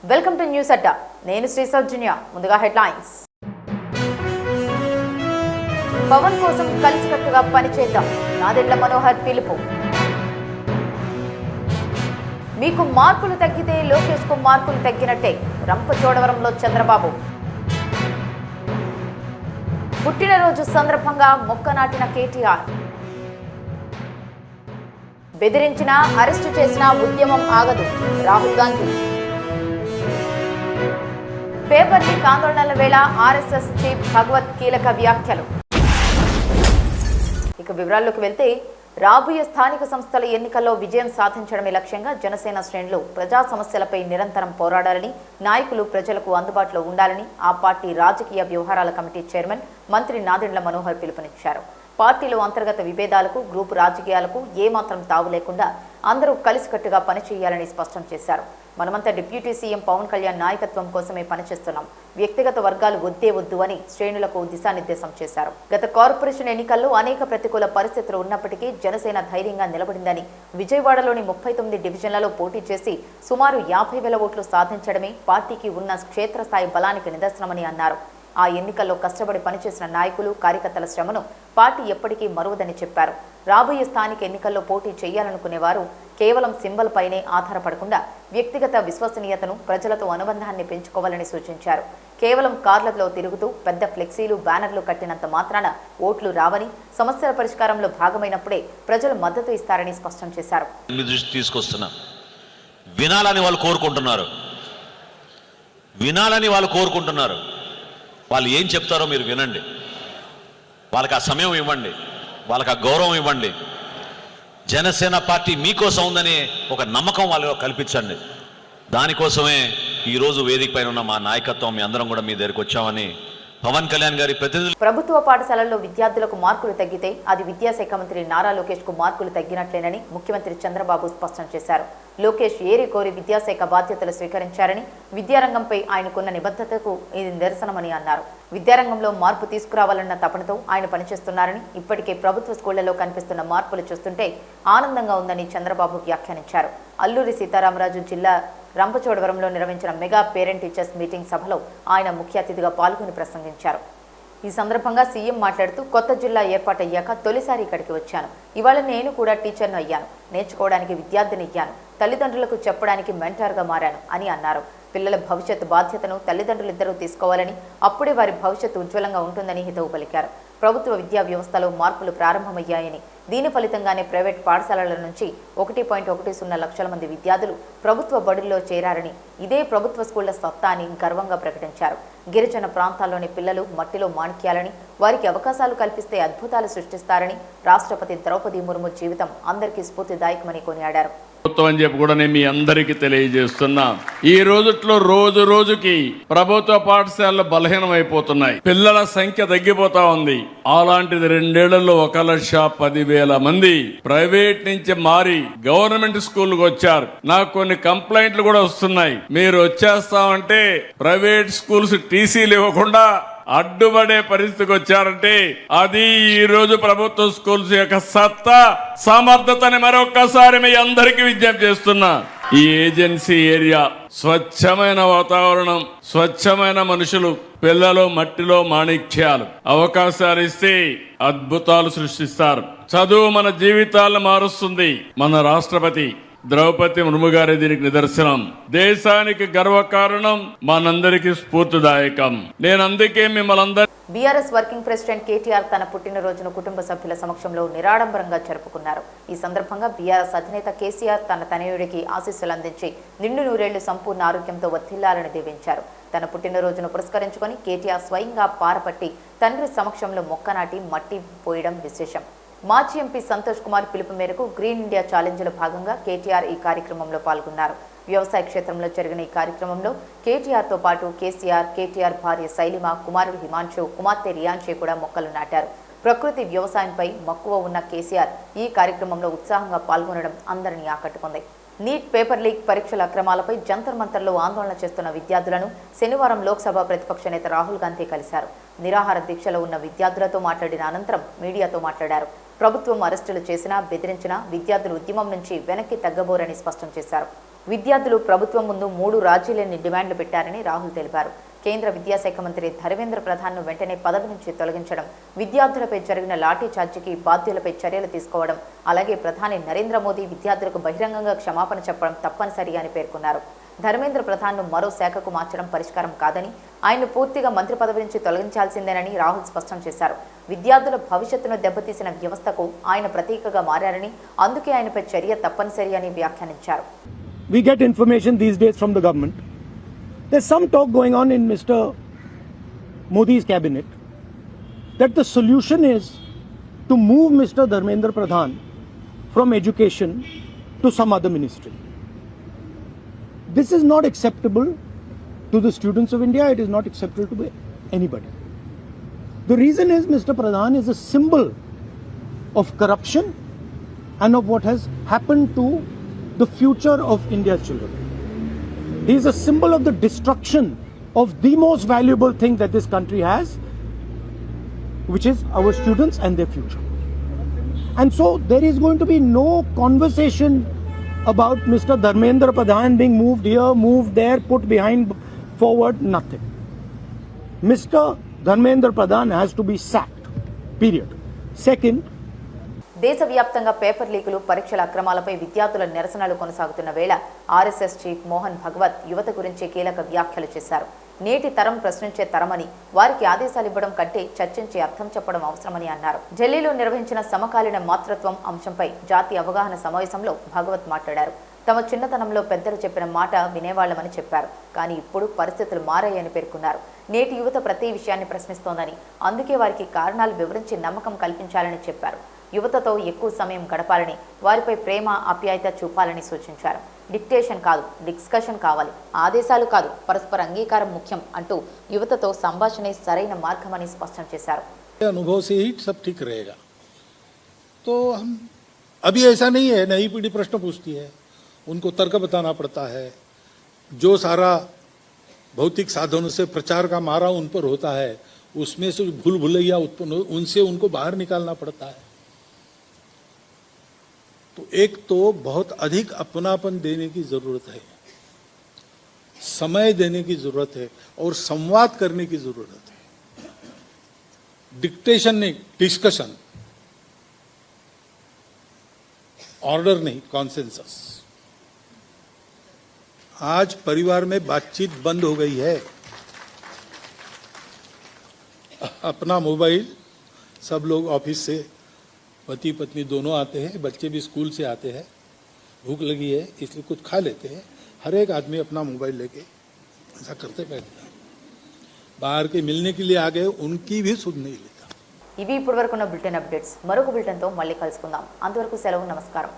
Welcome to news అడ్డా. నేను శ్రీ సౌజన్య. ముందుగా headlines. Pawan కోసం కలిసికట్టుగా పనిచేద్దాం, నాదెండ్ల మనోహర్ పిలుపు. మీకు మార్కులు తగ్గితే లోకేష్ కు మార్కులు తగ్గినట్టే, రంపచోడవరంలో చంద్రబాబు. పుట్టినరోజు సందర్భంగా మొక్క నాటిన కేటీఆర్. బెదిరించినా అరెస్టు చేసినా ఉద్యమం ఆగదు, రాహుల్ గాంధీ. పేపర్ లీక్ ఆందోళనల వేళ ఆర్ఎస్ఎస్ చీఫ్ భగవత్ కీలక వ్యాఖ్యలు. ఇక వివరాల్లోకి వెళ్తే, రాబోయే స్థానిక సంస్థల ఎన్నికల్లో విజయం సాధించడమే లక్ష్యంగా జనసేన శ్రేణులు ప్రజా సమస్యలపై నిరంతరం పోరాడాలని, నాయకులు ప్రజలకు అందుబాటులో ఉండాలని ఆ పార్టీ రాజకీయ వ్యవహారాల కమిటీ చైర్మన్ మంత్రి నాదెండ్ల మనోహర్ పిలుపునిచ్చారు. పార్టీలో అంతర్గత విభేదాలకు, గ్రూపు రాజకీయాలకు ఏమాత్రం తావు లేకుండా అందరూ కలిసికట్టుగా పనిచేయాలని స్పష్టం చేశారు. మనమంతా డిప్యూటీ సీఎం పవన్ కళ్యాణ్ నాయకత్వం కోసమే పనిచేస్తున్నాం, వ్యక్తిగత వర్గాలు వద్దు అని శ్రేణులకు దిశానిర్దేశం చేశారు. గత కార్పొరేషన్ ఎన్నికల్లో అనేక ప్రతికూల పరిస్థితులు ఉన్నప్పటికీ జనసేన ధైర్యంగా నిలబడిందని, విజయవాడలోని 39 డివిజన్లలో పోటీ చేసి సుమారు 50,000 ఓట్లు సాధించడమే పార్టీకి ఉన్న క్షేత్రస్థాయి బలానికి నిదర్శనమని అన్నారు. ఆ ఎన్నికల్లో కష్టపడి పనిచేసిన నాయకులు, కార్యకర్తల శ్రమను పార్టీ ఎప్పటికీ మరువదని చెప్పారు. రాబోయే స్థానిక ఎన్నికల్లో పోటీ చేయాలనుకునేవారు కేవలం సింబల్ పైనే ఆధారపడకుండా వ్యక్తిగత విశ్వసనీయతను, ప్రజలతో అనుబంధాన్ని పెంచుకోవాలని సూచించారు. కేవలం కార్లలో తిరుగుతూ పెద్ద ఫ్లెక్సీలు, బ్యానర్లు కట్టినంత మాత్రాన ఓట్లు రావని, సమస్యల పరిష్కారంలో భాగమైనప్పుడే ప్రజలు మద్దతు ఇస్తారని స్పష్టం చేశారు. వినాలని వాళ్ళు కోరుకుంటున్నారు. వాళ్ళు ఏం చెప్తారో మీరు వినండి, వాళ్ళకి ఆ సమయం ఇవ్వండి, వాళ్ళకి ఆ గౌరవం ఇవ్వండి. జనసేన పార్టీ మీకోసం ఉందని ఒక నమ్మకం వాళ్ళలో కల్పించండి. దానికోసమే ఈరోజు వేదిక పైన ఉన్న మా నాయకత్వం, మీ అందరం కూడా మీ దగ్గరికి వచ్చామని పవన్ కళ్యాణ్ గారి ప్రతినిధులు. ప్రభుత్వ పాఠశాలల్లో విద్యార్థులకు మార్కులు తగ్గితే అది విద్యాశాఖ మంత్రి నారా లోకేష్ కు మార్కులు తగ్గినట్లేనని ముఖ్యమంత్రి చంద్రబాబు స్పష్టం చేశారు. లోకేష్ ఏరి కోరి విద్యాశాఖ బాధ్యతలు స్వీకరించారని, విద్యారంగంపై ఆయనకున్న నిబద్ధతకు ఇది నిదర్శనమని అన్నారు. విద్యారంగంలో మార్పు తీసుకురావాలన్న తపనతో ఆయన పనిచేస్తున్నారని, ఇప్పటికే ప్రభుత్వ స్కూళ్లలో కనిపిస్తున్న మార్పులు చూస్తుంటే ఆనందంగా ఉందని చంద్రబాబు వ్యాఖ్యానించారు. అల్లూరి సీతారామరాజు జిల్లా రంపచోడవరంలో నిర్వహించిన మెగా పేరెంట్ టీచర్స్ మీటింగ్ సభలో ఆయన ముఖ్య అతిథిగా పాల్గొని ప్రసంగించారు. ఈ సందర్భంగా సీఎం మాట్లాడుతూ, కొత్త జిల్లా ఏర్పాటయ్యాక తొలిసారి ఇక్కడికి వచ్చాను. ఇవాళ నేను కూడా టీచర్ను అయ్యాను, నేర్చుకోవడానికి విద్యార్థిని అయ్యాను, తల్లిదండ్రులకు చెప్పడానికి మెంటార్గా మారాను అని అన్నారు. పిల్లల భవిష్యత్తు బాధ్యతను తల్లిదండ్రులిద్దరూ తీసుకోవాలని, అప్పుడే వారి భవిష్యత్తు ఉజ్వలంగా ఉంటుందని హితవు పలికారు. ప్రభుత్వ విద్యా వ్యవస్థలో మార్పులు ప్రారంభమయ్యాయని, దీని ఫలితంగానే ప్రైవేట్ పాఠశాలల నుంచి 1.10 లక్షల మంది విద్యార్థులు ప్రభుత్వ బడుల్లో చేరారని, ఇదే ప్రభుత్వ స్కూళ్ల సత్తా అని గర్వంగా ప్రకటించారు. గిరిజన ప్రాంతాల్లోని పిల్లలు మట్టిలో మాణిక్యాలని, వారికి అవకాశాలు కల్పిస్తే అద్భుతాలు సృష్టిస్తారని రాష్ట్రపతి ద్రౌపది ముర్ము జీవితం అందరికీ స్ఫూర్తిదాయకమని కొనియాడారు. అని చెప్పి కూడా నేను మీ అందరికీ తెలియజేస్తున్నా. ఈ రోజుట్లో రోజు రోజుకి ప్రభుత్వ పాఠశాలలు బలహీనమైపోతున్నాయి, పిల్లల సంఖ్య తగ్గిపోతా ఉంది. అలాంటిది 2 ఏళ్లలో 1,10,000 మంది ప్రైవేట్ నుంచి మారి గవర్నమెంట్ స్కూల్కి వచ్చారు. నాకు కొన్ని కంప్లైంట్లు కూడా వస్తున్నాయి. మీరు వచ్చేస్తామంటే ప్రైవేట్ స్కూల్స్ టీసీలు ఇవ్వకుండా అడ్డుపడే పరిస్థితికి వచ్చారంటే అది ఈ రోజు ప్రభుత్వ స్కూల్స్ యొక్క సత్తా, సమర్థతని మరొక్కసారి మీ అందరికీ విజ్ఞప్తి చేస్తున్నా. ఈ ఏజెన్సీ ఏరియా స్వచ్ఛమైన వాతావరణం, స్వచ్ఛమైన మనుషులు, పిల్లలు మట్టిలో మాణిక్యాలు, అవకాశాలు ఇస్తే అద్భుతాలు సృష్టిస్తారు. చదువు మన జీవితాలను మారుస్తుంది. మన రాష్ట్రపతి ద్రౌపది ముర్ము గారి దీనికి నిదర్శనం. దేశానికి గర్వకారణం, మనందరికీ స్ఫూర్తిదాయకం. నేను అందుకే మిమ్మల్ని అందరూ. బీఆర్ఎస్ వర్కింగ్ ప్రెసిడెంట్ కేటీఆర్ తన పుట్టినరోజును కుటుంబ సభ్యుల సమక్షంలో నిరాడంబరంగా జరుపుకున్నారు. ఈ సందర్భంగా బీఆర్ఎస్ అధినేత కేసీఆర్ తన తనయుడికి ఆశీస్సులు అందించి నిండు నూరేళ్లు సంపూర్ణ ఆరోగ్యంతో వర్ధిల్లాలని దీవించారు. తన పుట్టినరోజును పురస్కరించుకొని కేటీఆర్ స్వయంగా పారపట్టి తండ్రి సమక్షంలో మొక్క నాటి మట్టి పోయడం విశేషం. మాజీ ఎంపీ సంతోష్ కుమార్ పిలుపు మేరకు గ్రీన్ ఇండియా ఛాలెంజ్లో భాగంగా కేటీఆర్ ఈ కార్యక్రమంలో పాల్గొన్నారు. వ్యవసాయ క్షేత్రంలో జరిగిన ఈ కార్యక్రమంలో కేటీఆర్తో పాటు కేటీఆర్ భార్య శైలిమ, కుమారుడు హిమాంశు, కుమార్తె రియాన్షి కూడా మొక్కలు నాటారు. ప్రకృతి వ్యవసాయంపై మక్కువ ఉన్న కేసీఆర్ ఈ కార్యక్రమంలో ఉత్సాహంగా పాల్గొనడం అందరినీ ఆకట్టుకుంది. నీట్ పేపర్ లీక్ పరీక్షల అక్రమాలపై జంతర్ మంతర్లో ఆందోళన చేస్తున్న విద్యార్థులను శనివారం లోక్సభ ప్రతిపక్ష నేత రాహుల్ గాంధీ కలిశారు. నిరాహార దీక్షలో ఉన్న విద్యార్థులతో మాట్లాడిన అనంతరం మీడియాతో మాట్లాడారు. ప్రభుత్వం అరెస్టులు చేసినా, బెదిరించినా విద్యార్థులు ఉద్యమం నుంచి వెనక్కి తగ్గబోరని స్పష్టం చేశారు. విద్యార్థులు ప్రభుత్వం ముందు 3 రాజీలేని డిమాండ్లు పెట్టారని రాహుల్ తెలిపారు. కేంద్ర విద్యాశాఖ మంత్రి ధర్మేంద్ర ప్రధాన్ను వెంటనే పదవి నుంచి తొలగించడం, విద్యార్థులపై జరిగిన లాఠీ చార్జికి బాధ్యులపై చర్యలు తీసుకోవడం, అలాగే ప్రధాని నరేంద్ర మోదీ విద్యార్థులకు బహిరంగంగా క్షమాపణ చెప్పడం తప్పనిసరి అని పేర్కొన్నారు. ధర్మేంద్ర ప్రధాన్ను మరో శాఖకు మార్చడం పరిష్కారం కాదని, ఆయన్ను పూర్తిగా మంత్రి పదవి నుంచి తొలగించాల్సిందేనని రాహుల్ స్పష్టం చేశారు. విద్యార్థుల భవిష్యత్తును దెబ్బతీసిన వ్యవస్థకు ఆయన ప్రతీకగా మారారని, అందుకే ఆయనపై చర్య తప్పనిసరి అని వ్యాఖ్యానించారు. We get information these days from the government. There's some talk going on in Mr. Modi's cabinet that the solution is to move Mr. Dharmendra Pradhan from education to some other ministry. This is not acceptable to the students of India. It is not acceptable to anybody. The reason is Mr. Pradhan is a symbol of corruption and of what has happened to the future of India's children. He is a symbol of the destruction of the most valuable thing that this country has, which is our students and their future. And so there is going to be no conversation about Mr. Dharmendra Pradhan being moved here, moved there, put behind, forward, nothing. Mr. Dharmendra Pradhan has to be sacked, period. Second, దేశవ్యాప్తంగా paper లీకులు, పరీక్షల అక్రమాలపై విద్యార్థుల నిరసనలు కొనసాగుతున్న వేళ RSS chief Mohan Bhagwat యువత గురించి కీలక వ్యాఖ్యలు చేశారు. నేటి తరం ప్రశ్నించే తరమని, వారికి ఆదేశాలు ఇవ్వడం కంటే చర్చించి అర్థం చెప్పడం అవసరమని అన్నారు. ఢిల్లీలో నిర్వహించిన సమకాలీన మాతృత్వం అంశంపై జాతీయ అవగాహన సమావేశంలో భగవత్ మాట్లాడారు. తమ చిన్నతనంలో పెద్దలు చెప్పిన మాట వినేవాళ్లమని చెప్పారు. కానీ ఇప్పుడు పరిస్థితులు మారాయని పేర్కొన్నారు. నేటి యువత ప్రతి విషయాన్ని ప్రశ్నిస్తోందని, అందుకే వారికి కారణాలు వివరించి నమ్మకం కల్పించాలని చెప్పారు. యువతతో ఎక్కువ సమయం గడపాలని, వారిపై ప్రేమ, ఆప్యాయత చూపాలని సూచించారు. డిక్టేషన్ కాదు, డిస్కషన్ కావాలి, ఆదేశాలు కాదు, పరస్పర అంగీకారం ముఖ్యం అంటూ యువతతో సంభాషణే సరైన మార్గమని స్పష్టం చేశారు. अनुभव से ही सब ठीक रहेगा. तो हम अभी ऐसा नहीं है, नई पीढ़ी प्रश्न पूछती है, उनको तर्क बताना पड़ता है. जो सारा भौतिक साधनों से प्रचार का मारा उन पर होता है, उसमें से भूल भुलैया उत्पन्न हो, उनसे उनको बाहर निकालना पड़ता है. तो एक तो बहुत अधिक अपनापन देने की जरूरत है, समय देने की जरूरत है और संवाद करने की जरूरत है. डिक्टेशन नहीं, डिस्कशन, ऑर्डर नहीं, कॉन्सेंसस. आज परिवार में बातचीत बंद हो गई है. अपना मोबाइल, सब लोग ऑफिस से, पति पत्नी दोनों आते हैं, बच्चे भी स्कूल से आते हैं, भूख लगी है इसलिए कुछ खा लेते हैं. हर एक आदमी अपना मोबाइल लेके ऐसा करते बैठता है. बाहर के मिलने के लिए आ गए, उनकी भी सुध नहीं लेता. ఇవి ఇప్పటివరకున్న బులెటిన్ అప్డేట్స్. మరొక బులెటిన్తో మళ్ళీ కలుసుకుందాం. అంతవరకు సెలవు, నమస్కారం.